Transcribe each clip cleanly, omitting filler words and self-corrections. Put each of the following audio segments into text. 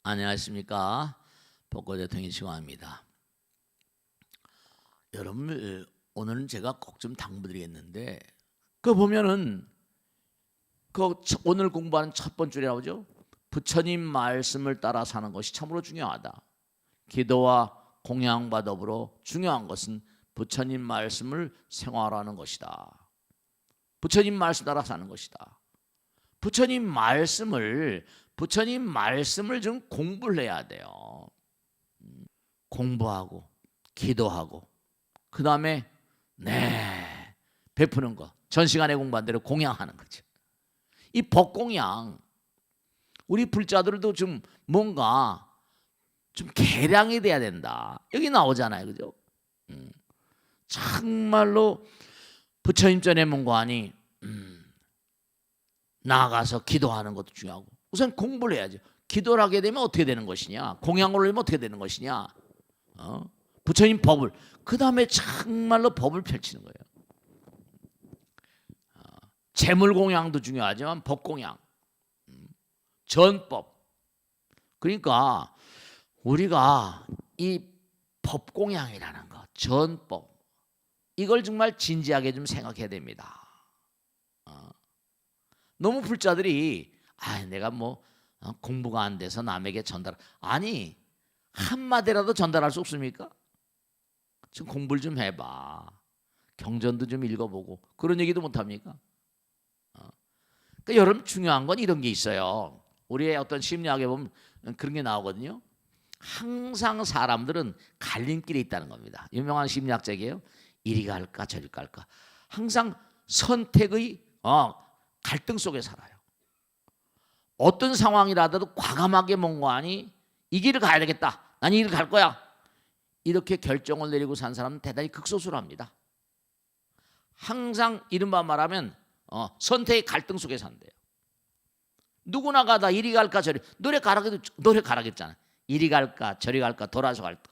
안녕하십니까. 복고대통령 시간입니다. 여러분, 오늘은 제가 꼭 좀 당부드리겠는데, 그 보면은 오늘 공부하는 첫 번째 줄에 나오죠. 부처님 말씀을 따라 사는 것이 참으로 중요하다. 기도와 공양과 더불어 중요한 것은 부처님 말씀을 생활하는 것이다. 부처님 말씀 따라 사는 것이다. 부처님 말씀을 좀 공부를 해야 돼요. 공부하고 기도하고 그 다음에 베푸는 거. 전 시간에 공부한 대로 공양하는 거죠. 이 법공양, 우리 불자들도 좀 뭔가 좀 계량이 돼야 된다. 여기 나오잖아요, 그죠? 정말로 부처님 전에 문고하니 나아가서 기도하는 것도 중요하고, 우선 공부를 해야죠. 기도를 하게 되면 어떻게 되는 것이냐, 공양을 올리면 어떻게 되는 것이냐, 부처님 법을, 그 다음에 정말로 법을 펼치는 거예요. 재물 공양도 중요하지만 법 공양, 전법. 그러니까 우리가 이 법 공양이라는 것, 전법, 이걸 정말 진지하게 좀 생각해야 됩니다. 너무 불자들이 내가 공부가 안 돼서 남에게 전달, 아니 한마디라도 전달할 수 없습니까? 좀 공부를 좀 해봐. 경전도 좀 읽어보고 그런 얘기도 못합니까? 그러니까 여러분, 중요한 건 이런 게 있어요. 우리의 어떤 심리학에 보면 그런 게 나오거든요. 항상 사람들은 갈림길에 있다는 겁니다. 유명한 심리학자이에요. 이리 갈까 저리 갈까. 항상 선택의 갈등 속에 살아요. 어떤 상황이라도 과감하게 뭔가하니 이 길을 가야 되겠다. 난 이 길을 갈 거야. 이렇게 결정을 내리고 산 사람은 대단히 극소수로 합니다. 항상 이른바 말하면 선택의 갈등 속에 산대요. 누구나 가다 이리 갈까 저리, 노래 가라겠잖아. 이리 갈까 저리 갈까 돌아서 갈까.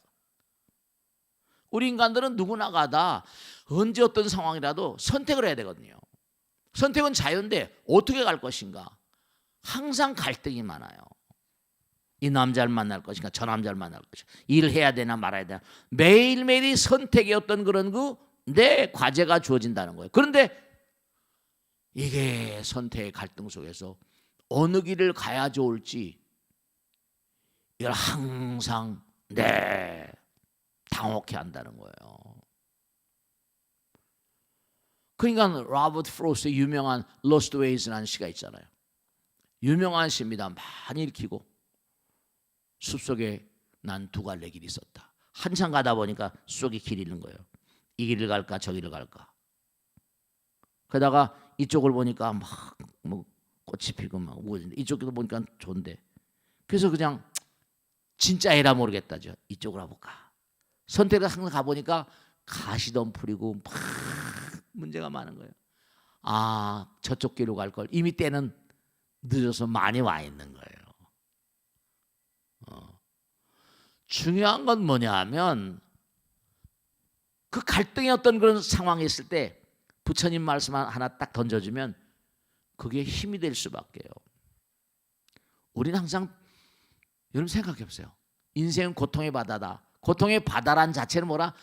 우리 인간들은 누구나 가다 언제 어떤 상황이라도 선택을 해야 되거든요. 선택은 자유인데 어떻게 갈 것인가. 항상 갈등이 많아요. 이 남자를 만날 것인가 저 남자를 만날 것인가, 일을 해야 되나 말아야 되나. 매일매일이 선택의 어떤 그런 내 과제가 주어진다는 거예요. 그런데 이게 선택의 갈등 속에서 어느 길을 가야 좋을지 이걸 항상 당혹해 한다는 거예요. 그러니까 로버트 프로스트의 유명한 Lost Ways라는 시가 있잖아요. 유명한 시입니다. 많이 읽히고, 숲속에 난 두 갈래 길이 있었다. 한참 가다 보니까 숲속에 길이 있는 거예요. 이 길을 갈까 저 길을 갈까. 그러다가 이쪽을 보니까 꽃이 피고 우거진데 이쪽도 보니까 좋은데, 그래서 그냥 진짜 에라 모르겠다죠. 이쪽으로 가볼까. 선택을 항상 가보니까 가시덤불이고 막 문제가 많은 거예요. 저쪽 길로 갈 걸. 이미 때는 늦어서 많이 와 있는 거예요. 중요한 건 뭐냐 하면, 그 갈등의 어떤 그런 상황이 있을 때 부처님 말씀 하나 딱 던져주면 그게 힘이 될 수밖에요. 우리는 항상, 여러분 생각해 보세요. 인생은 고통의 바다다. 고통의 바다란 자체는 뭐라?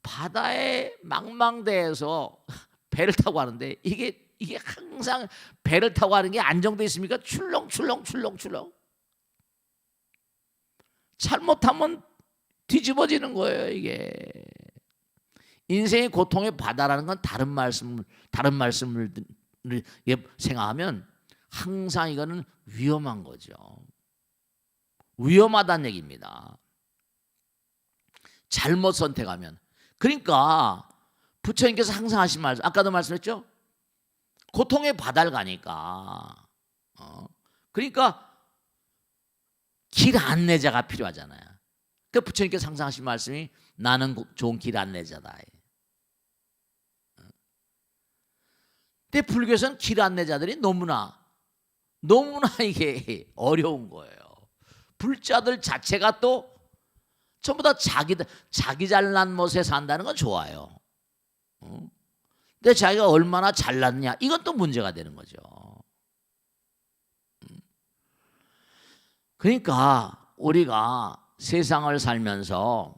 바다의 망망대해서 배를 타고 가는데 이게 항상 배를 타고 가는 게 안정돼 있습니까? 출렁출렁. 잘못하면 뒤집어지는 거예요. 이게 인생의 고통의 바다라는 건 다른 말씀을 생각하면 항상 이거는 위험한 거죠. 위험하다는 얘기입니다. 잘못 선택하면. 그러니까 부처님께서 항상 하신 말씀, 아까도 말씀했죠. 고통의 바다를 가니까 그러니까 길 안내자가 필요하잖아요. 그 부처님께서 항상 하신 말씀이 나는 좋은 길 안내자다. 근데 불교에서는 길 안내자들이 너무나 이게 어려운 거예요. 불자들 자체가 또 전부 다 자기 잘난 못에 산다는 건 좋아요. 근데 자기가 얼마나 잘났냐, 이건 또 문제가 되는 거죠. 그러니까 우리가 세상을 살면서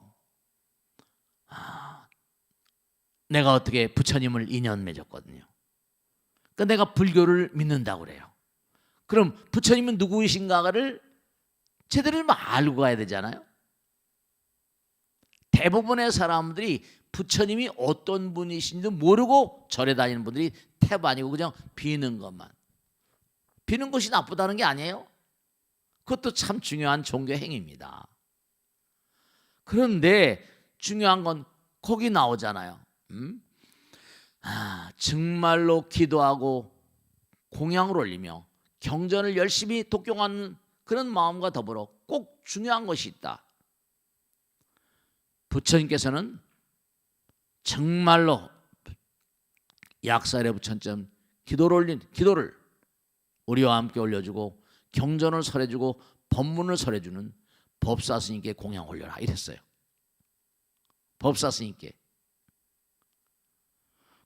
내가 어떻게 부처님을 인연 맺었거든요. 그러니까 내가 불교를 믿는다고 그래요. 그럼 부처님은 누구이신가를 제대로 알고 가야 되잖아요. 대부분의 사람들이 부처님이 어떤 분이신지도 모르고 절에 다니는 분들이 태반이고 그냥 비는 것만. 비는 것이 나쁘다는 게 아니에요. 그것도 참 중요한 종교 행위입니다. 그런데 중요한 건 거기 나오잖아요. 정말로 기도하고 공양을 올리며 경전을 열심히 독경하는 그런 마음과 더불어 꼭 중요한 것이 있다. 부처님께서는 정말로 약살의 부처님 기도를 우리와 함께 올려주고 경전을 설해주고 법문을 설해주는 법사 스님께 공양 올려라 이랬어요. 법사 스님께.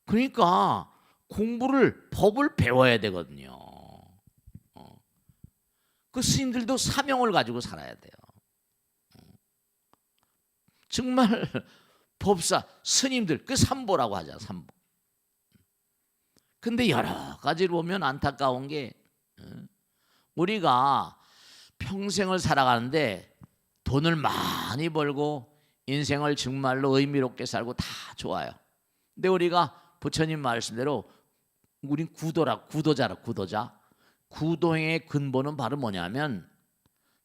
그러니까 법을 배워야 되거든요. 그 스님들도 사명을 가지고 살아야 돼요. 정말 법사 스님들 그 삼보라고 하죠. 삼보. 근데 여러 가지를 보면 안타까운 게 우리가 평생을 살아가는데 돈을 많이 벌고 인생을 정말로 의미롭게 살고 다 좋아요. 근데 우리가 부처님 말씀대로 우린 구도자. 구도행의 근본은 바로 뭐냐면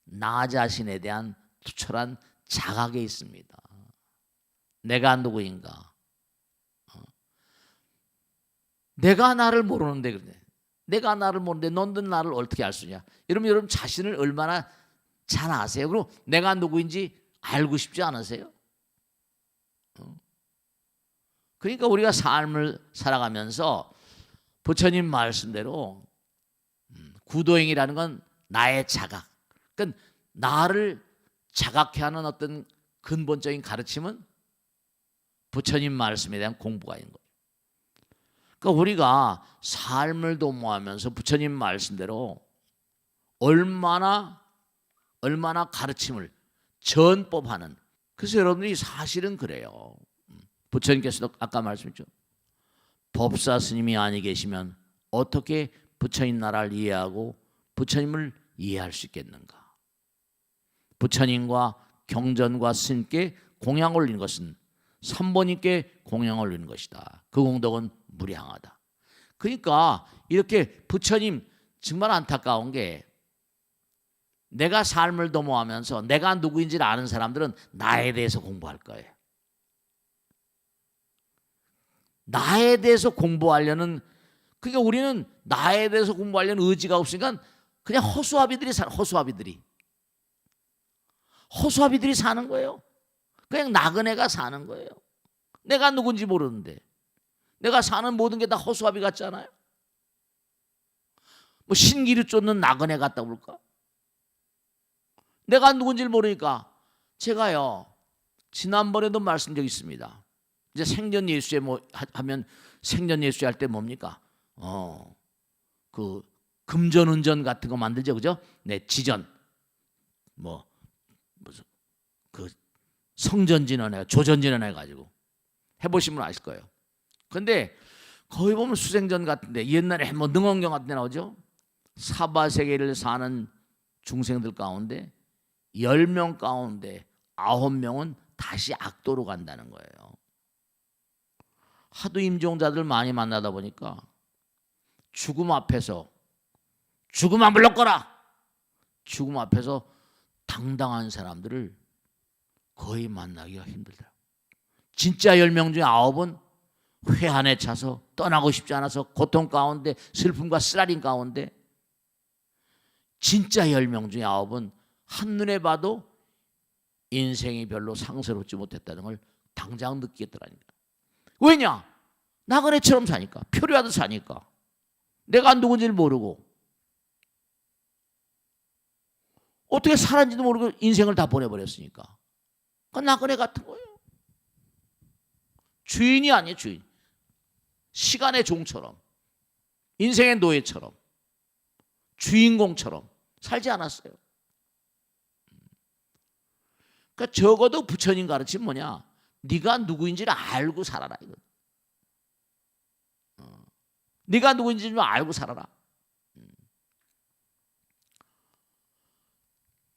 나 자신에 대한 투철한 자각에 있습니다. 내가 누구인가? 내가 나를 모르는데 그래. 내가 나를 모르는데 너는 나를 어떻게 알 수 있냐? 여러분 자신을 얼마나 잘 아세요? 그리고 내가 누구인지 알고 싶지 않으세요? 그러니까 우리가 삶을 살아가면서 부처님 말씀대로 구도행이라는 건 나의 자각. 그러니까 나를 자각해 하는 어떤 근본적인 가르침은 부처님 말씀에 대한 공부가 있는 거예요. 그러니까 우리가 삶을 도모하면서 부처님 말씀대로 얼마나 가르침을 전법하는. 그래서 여러분들이 사실은 그래요. 부처님께서도 아까 말씀했죠. 법사 스님이 아니 계시면 어떻게 부처님 나라를 이해하고 부처님을 이해할 수 있겠는가? 부처님과 경전과 스님께 공양 올리는 것은 삼보님께 공양 올리는 것이다. 그 공덕은 무량하다. 그러니까 이렇게 부처님 정말 안타까운 게 내가 삶을 도모하면서 내가 누구인지를 아는 사람들은 나에 대해서 공부할 거예요. 나에 대해서 공부하려는, 그러니까 우리는 나에 대해서 공부하려는 의지가 없으니까 그냥 허수아비들이 사는 거예요. 그냥 나그네가 사는 거예요. 내가 누군지 모르는데 내가 사는 모든 게 다 허수아비 같잖아요. 뭐 신기루 쫓는 나그네 같다고 볼까? 내가 누군지를 모르니까. 제가요 지난번에도 말씀드린 적 있습니다. 이제 생전 예수에 뭐 하면 생전 예수에 할 때 뭡니까? 그 금전운전 같은 거 만들죠, 그죠? 네, 지전 무슨 그 성전진언해, 조전진언해 가지고 해보시면 아실 거예요. 근데 거기 보면 수생전 같은데 옛날에 뭐 능언경 같은 데 나오죠. 사바세계를 사는 중생들 가운데 10명 가운데 9명은 다시 악도로 간다는 거예요. 하도 임종자들 많이 만나다 보니까 죽음 앞에서 죽음 안 불렀거라. 죽음 앞에서 당당한 사람들을 거의 만나기가 힘들다. 진짜 10명 중에 9은 회한에 차서 떠나고 싶지 않아서 고통 가운데 슬픔과 쓰라림 가운데, 진짜 10명 중에 9은 한눈에 봐도 인생이 별로 상스럽지 못했다는 걸 당장 느끼겠더라니까. 왜냐? 나그네처럼 사니까, 표류하듯 사니까, 내가 누군지를 모르고 어떻게 살았는지도 모르고 인생을 다 보내버렸으니까 그 나그네 같은 거예요. 주인이 아니에요. 주인. 시간의 종처럼, 인생의 노예처럼, 주인공처럼 살지 않았어요. 그러니까 적어도 부처님 가르침 뭐냐? 네가 누구인지를 알고 살아라 이거. 네가 누구인지 좀 알고 살아라.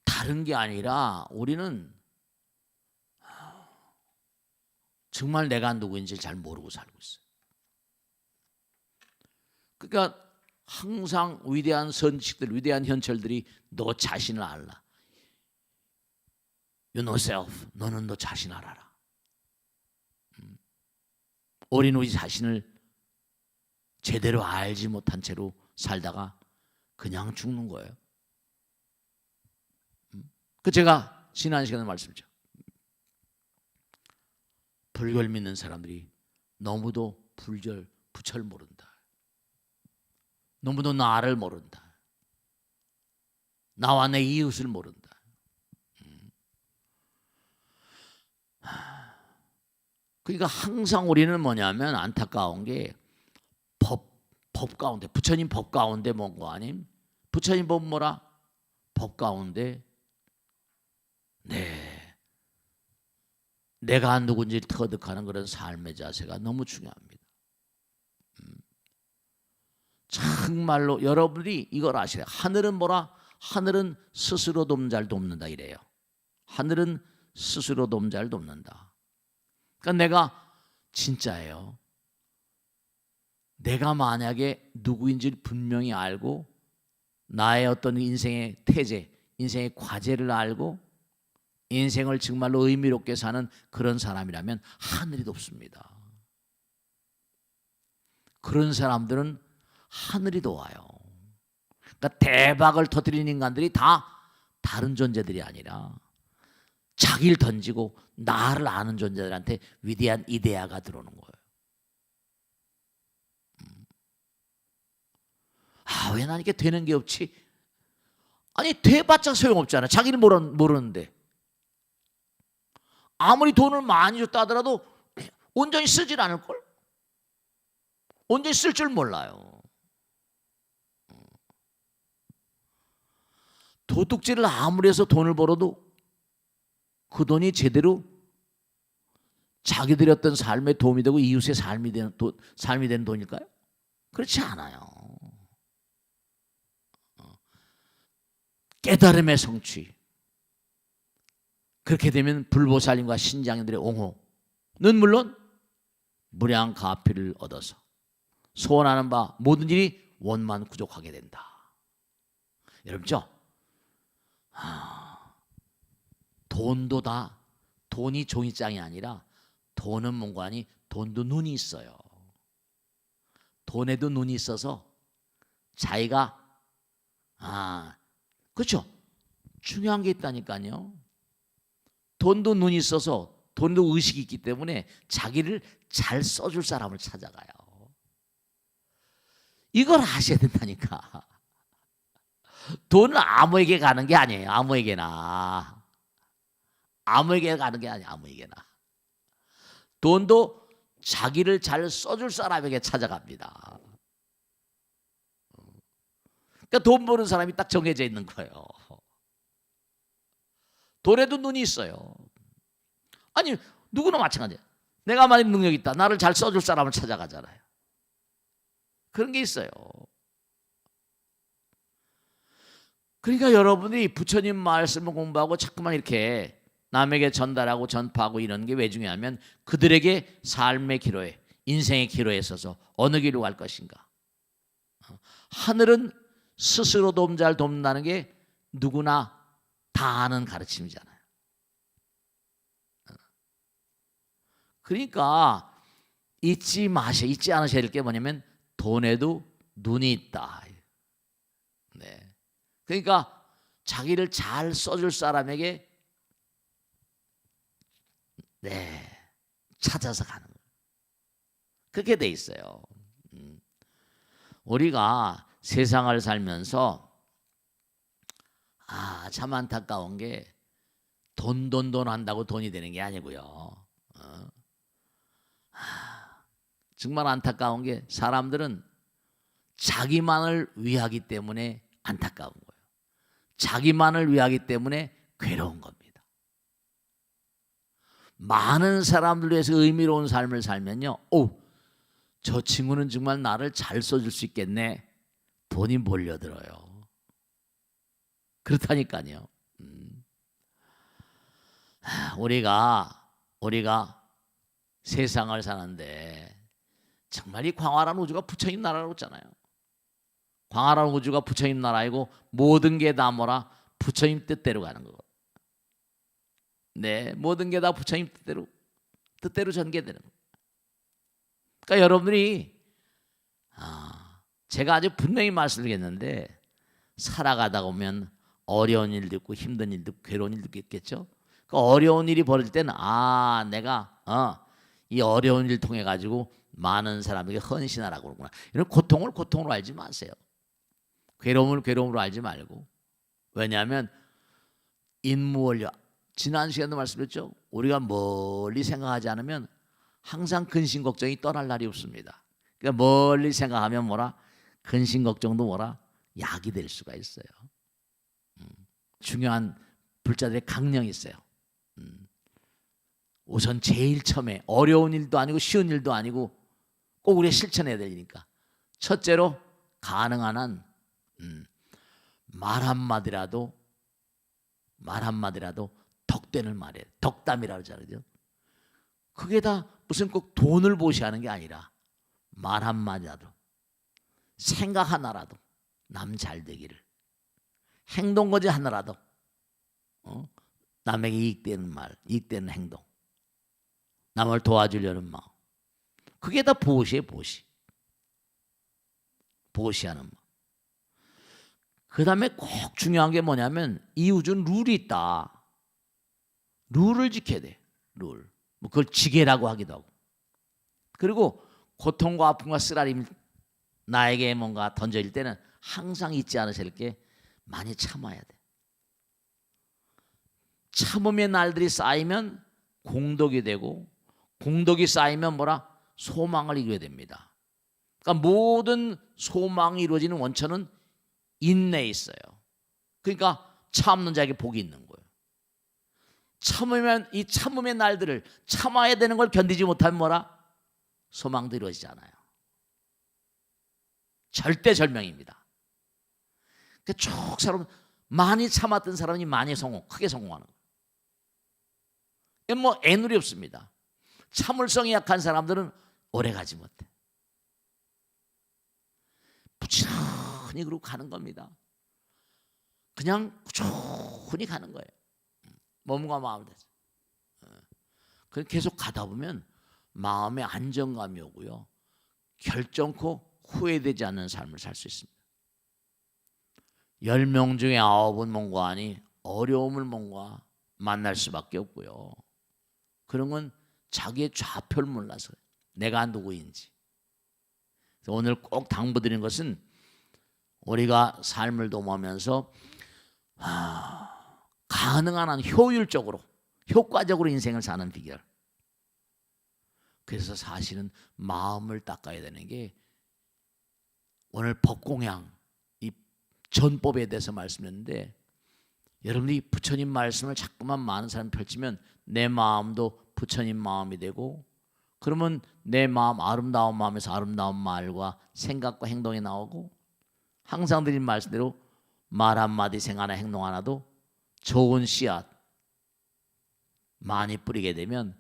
다른 게 아니라 우리는 정말 내가 누구인지 잘 모르고 살고 있어요. 그러니까 항상 위대한 선지식들, 위대한 현철들이 너 자신을 알라. You know self. 너는 너 자신을 알아라. 우리는 우리 자신을 제대로 알지 못한 채로 살다가 그냥 죽는 거예요. 그 제가 지난 시간에 말씀드렸죠. 불교를 믿는 사람들이 너무도 부처를 모른다. 너무도 나를 모른다. 나와 내 이웃을 모른다. 그러니까 항상 우리는 뭐냐면 안타까운 게 법 가운데, 부처님 법 가운데 뭔거 아님? 부처님 법 뭐라? 법 가운데 내가 누군지를 터득하는 그런 삶의 자세가 너무 중요합니다. 정말로 여러분들이 이걸 아시래요. 하늘은 뭐라? 하늘은 스스로 돕잘 돕는다 이래요. 하늘은 스스로 돕잘 돕는다. 그러니까 내가 진짜예요. 내가 만약에 누구인지를 분명히 알고 나의 어떤 인생의 태제, 인생의 과제를 알고 인생을 정말로 의미롭게 사는 그런 사람이라면 하늘이 돕습니다. 그런 사람들은 하늘이 도와요. 그러니까 대박을 터뜨리는 인간들이 다 다른 존재들이 아니라 자기를 던지고 나를 아는 존재들한테 위대한 이데아가 들어오는 거예요. 왜 난 이게 되는 게 없지? 아니 돼봤자 소용없잖아. 자기를 모르는데. 아무리 돈을 많이 줬다 하더라도 온전히 쓰질 않을걸? 온전히 쓸 줄 몰라요. 도둑질을 아무리 해서 돈을 벌어도 그 돈이 제대로 자기들이 어떤 삶에 도움이 되고 이웃의 삶이 되는 돈일까요? 그렇지 않아요. 깨달음의 성취. 그렇게 되면 불보살님과 신장님들의 옹호는 물론 무량가피를 얻어서 소원하는 바 모든 일이 원만구족하게 된다. 여러분죠? 돈도 다 돈이 종이장이 아니라 돈은 뭔가 아니 돈도 눈이 있어요. 돈에도 눈이 있어서 자기가 그렇죠? 중요한 게 있다니까요. 돈도 눈이 있어서 돈도 의식이 있기 때문에 자기를 잘 써줄 사람을 찾아가요. 이걸 아셔야 된다니까. 돈은 아무에게 가는 게 아니에요. 아무에게나. 아무에게 가는 게 아니에요. 아무에게나. 돈도 자기를 잘 써줄 사람에게 찾아갑니다. 그러니까 돈 버는 사람이 딱 정해져 있는 거예요. 돈에도 눈이 있어요. 아니 누구나 마찬가지예요. 내가 만약 능력이 있다. 나를 잘 써줄 사람을 찾아가잖아요. 그런 게 있어요. 그러니까 여러분들이 부처님 말씀을 공부하고 자꾸만 이렇게 남에게 전달하고 전파하고 이런 게 왜 중요하면 그들에게 삶의 기로에 인생의 기로에 있어서 어느 길로 갈 것인가. 하늘은 스스로 돕잘 돕는다는 게 누구나 다 아는 가르침이잖아요. 그러니까 잊지 않으셔야 될 게 뭐냐면 돈에도 눈이 있다. 네. 그러니까 자기를 잘 써줄 사람에게 찾아서 가는 거예요. 그렇게 돼 있어요. 우리가 세상을 살면서 참 안타까운 게 돈 한다고 돈이 되는 게 아니고요. 정말 안타까운 게 사람들은 자기만을 위하기 때문에 안타까운 거예요. 자기만을 위하기 때문에 괴로운 겁니다. 많은 사람들 위해서 의미로운 삶을 살면요, 저 친구는 정말 나를 잘 써줄 수 있겠네. 돈이 몰려들어요. 그렇다니까요. 우리가 세상을 사는데 정말 이 광활한 우주가 부처님 나라라고 했잖아요. 광활한 우주가 부처님 나라이고 모든 게 다 뭐라? 부처님 뜻대로 가는 거고. 네, 모든 게 다 부처님 뜻대로 전개되는 거예요. 그러니까 여러분들이 제가 아주 분명히 말씀드리겠는데, 살아가다 보면 어려운 일도 있고 힘든 일도 있고 괴로운 일도 있겠죠. 그 어려운 일이 벌어질 때는 내가 이 어려운 일 통해 가지고 많은 사람에게 헌신하라고 그러구나. 이런 고통을 고통으로 알지 마세요. 괴로움을 괴로움으로 알지 말고. 왜냐하면 인무원료, 지난 시간도 말씀드렸죠. 우리가 멀리 생각하지 않으면 항상 근심 걱정이 떠날 날이 없습니다. 그러니까 멀리 생각하면 뭐라? 근심 걱정도 뭐라? 약이 될 수가 있어요. 중요한 불자들의 강령이 있어요. 우선 제일 처음에 어려운 일도 아니고 쉬운 일도 아니고 꼭 우리가 실천해야 되니까, 첫째로 가능한 한 말 한마디라도 덕되는 말이에요. 덕담이라고 하잖아요. 그게 다 무슨 꼭 돈을 보시하는 게 아니라 말 한마디라도, 생각 하나라도 남 잘 되기를, 행동 거지 하나라도 남에게 이익되는 말, 이익되는 행동, 남을 도와주려는 마음, 그게 다 보시예요. 보시하는 마음. 그 다음에 꼭 중요한 게 뭐냐면, 이 우주는 룰이 있다. 룰을 지켜야 돼. 룰. 그걸 지게라고 하기도 하고. 그리고 고통과 아픔과 쓰라림 나에게 뭔가 던져질 때는 항상 잊지 않으실 게, 많이 참아야 돼. 참음의 날들이 쌓이면 공덕이 되고, 공덕이 쌓이면 뭐라? 소망을 이루어야 됩니다. 그러니까 모든 소망이 이루어지는 원천은 인내에 있어요. 그러니까 참는 자에게 복이 있는 거예요. 참으면 이 참음의 날들을 참아야 되는 걸 견디지 못하면 뭐라? 소망도 이루어지지 않아요. 절대절명입니다. 쭉 사람 많이 참았던 사람이 많이 크게 성공하는 거예요. 뭐 애누리 없습니다. 참을성이 약한 사람들은 오래 가지 못해. 부지런히 그러고 가는 겁니다. 그냥 꾸준히 가는 거예요. 몸과 마음을 대해서. 계속 가다 보면 마음의 안정감이 오고요, 결정코 후회되지 않는 삶을 살 수 있습니다. 10명 중에 9은 몸과하니 어려움을 몸과 만날 수밖에 없고요. 그런 건 자기의 좌표를 몰라서 그래요. 내가 누구인지. 오늘 꼭 당부드리는 것은, 우리가 삶을 도모하면서 가능한 한 효율적으로, 효과적으로 인생을 사는 비결. 그래서 사실은 마음을 닦아야 되는 게, 오늘 법공양 이 전법에 대해서 말씀했는데, 여러분이 부처님 말씀을 자꾸만 많은 사람이 펼치면 내 마음도 부처님 마음이 되고, 그러면 내 마음, 아름다운 마음에서 아름다운 말과 생각과 행동이 나오고, 항상 드린 말씀대로 말 한마디, 생각 하나, 행동 하나도 좋은 씨앗 많이 뿌리게 되면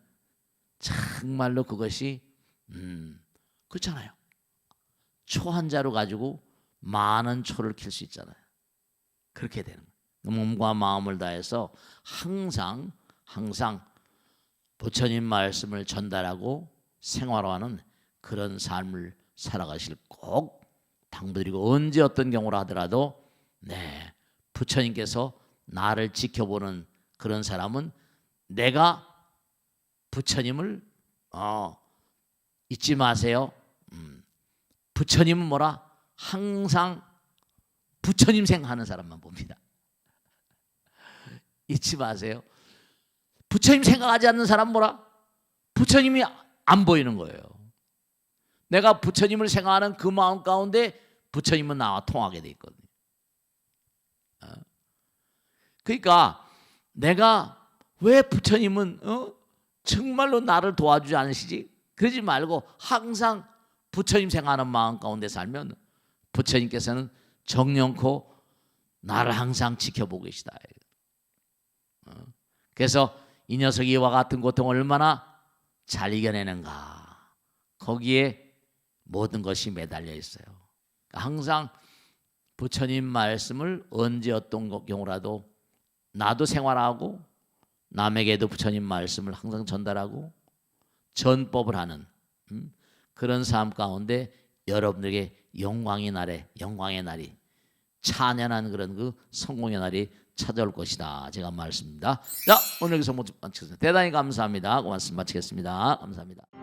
정말로 그것이 그렇잖아요. 초 한 자루 가지고 많은 초를 킬 수 있잖아요. 그렇게 되는 거예요. 몸과 마음을 다해서 항상 부처님 말씀을 전달하고 생활화하는 그런 삶을 살아가실 꼭 당부드리고, 언제 어떤 경우라 하더라도 부처님께서 나를 지켜보는 그런 사람은 내가 부처님을 잊지 마세요. 부처님은 뭐라? 항상 부처님 생각하는 사람만 봅니다. 잊지 마세요. 부처님 생각하지 않는 사람 뭐라? 부처님이 안 보이는 거예요. 내가 부처님을 생각하는 그 마음 가운데 부처님은 나와 통하게 돼 있거든요. 그러니까 내가 왜 부처님은 정말로 나를 도와주지 않으시지? 그러지 말고 항상 부처님 생각하는 마음 가운데 살면 부처님께서는 정령코 나를 항상 지켜보고 계시다. 그래서 이 녀석이 이와 같은 고통을 얼마나 잘 이겨내는가, 거기에 모든 것이 매달려 있어요. 항상 부처님 말씀을 언제 어떤 경우라도 나도 생활하고 남에게도 부처님 말씀을 항상 전달하고 전법을 하는 그런 삶 가운데 여러분들에게 영광의 날이 찬연한 그런 그 성공의 날이 찾아올 것이다, 제가 말씀입니다. 자, 오늘 여기서 마치겠습니다. 대단히 감사합니다. 고맙습니다. 마치겠습니다. 감사합니다.